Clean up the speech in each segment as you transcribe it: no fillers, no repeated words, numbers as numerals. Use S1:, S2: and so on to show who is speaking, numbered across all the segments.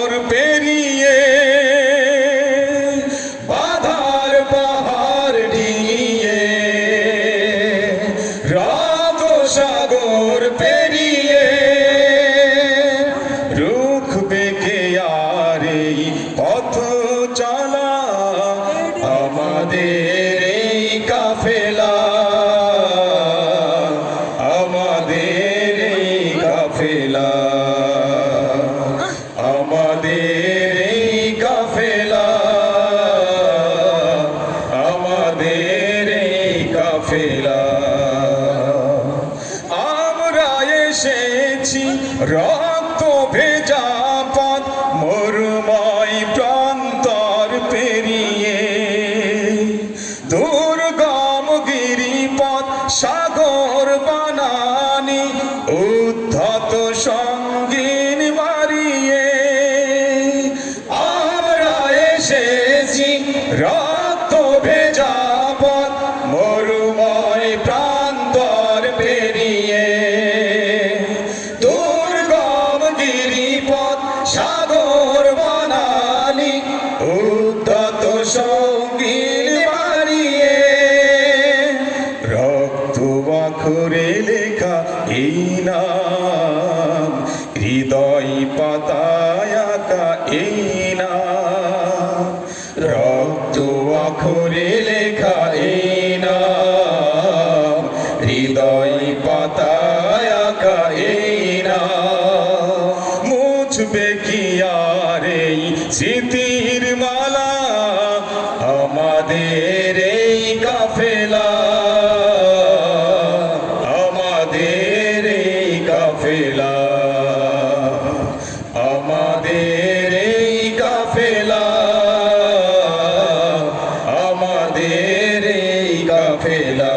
S1: সাগর পেরিয়ে বাধার পাহাড় ডিঙিয়ে রাত সাগর পেরিয়ে রুখবে কে আর এই পথ চলা আমাদের এই কাফেলা আমাদের এই কাফেলা আমাদের এই কাফেলা আমাদের এই কাফেলা আমরা এসেছি রক্ত ভেজা পথ মরুময় প্রান্তর পেরিয়ে দুর্গম গিরিপথ সাগর বানানি উদ্ধত সঙ্গীন মারিয়ে আমরা এসেছি রক্ত ভেজা পথ মরুময় প্রান্তর পেরিয়ে দুর্গম গিরিপথ সাগর বানালি উদ্ধত সঙ্গীন মারিয়ে রক্ত আখরে লেখা এই নাম হৃদয় পাতায় আঁকা এই নাম রক্ত আখরে লেখা এই নাম হৃদয় পাতায় আঁকা এই নাম মুছবে কি আর এই স্মৃতির মালা আমাদের এই কাফেলা আমাদের এই কাফেলা আমাদের এই কাফেলা আমাদের এই কাফেলা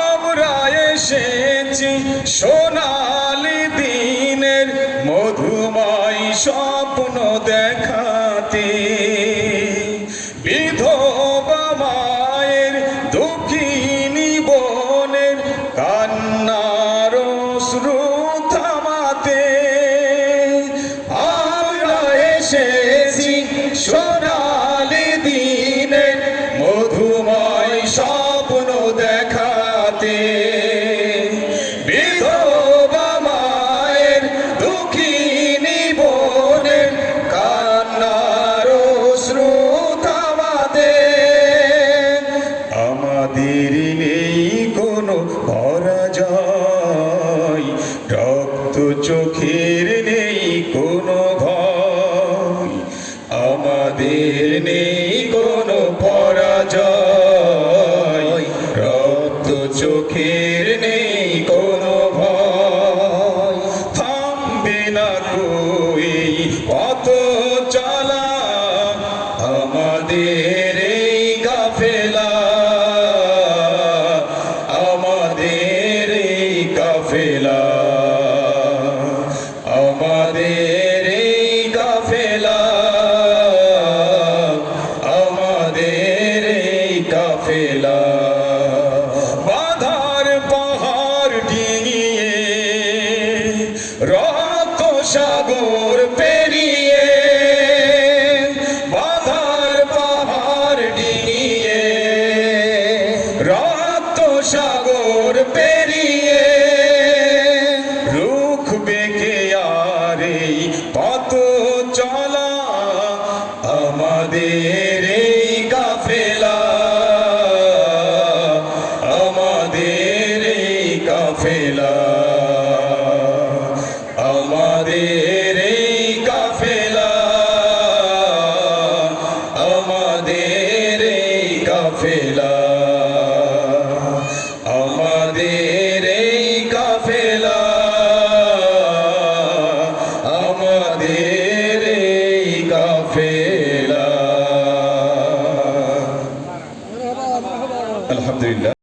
S1: আমরা এসেছি সোনালি দিনের মধুময় স্বপ্ন দেখাতে বিধবা মায়ের দুঃখিনী বোনের কান্নার অশ্রু থামাতে আমরা এসেছি সোনালি দিনের মধুময় স্বপ্ন দেখাতে বিধবা মায়ের দুঃখিনী বোনের কান্নার অশ্রু থামাতে আমাদের নেই কোনো পরাজয় রক্ত চোখের নেই কোনো ভয় আমাদের নেই কোনো পরাজয় রক্ত চোখের নেই কোনো ভয় থামবে না কই পথ চলা আমাদের এই কাফেলা আমাদের এই কাফেলা আমাদের এই কাফেলা আমাদের এই কাফেলা বাধার পাহাড় ডিঙিয়ে রক্ত সাগর পেরিয়ে বাধার পাহাড় ডিঙিয়ে রক্ত সাগর পেরিয়ে রুখবে কে আর এই পথ চলা আমাদের এই কাফেলা আমাদের এই কাফেলা আমাদের এই কাফেলা আমাদের এই কাফেলা আমাদের এই কাফেলা আমাদের এই কাফেলা আলহামদুলিল্লাহ।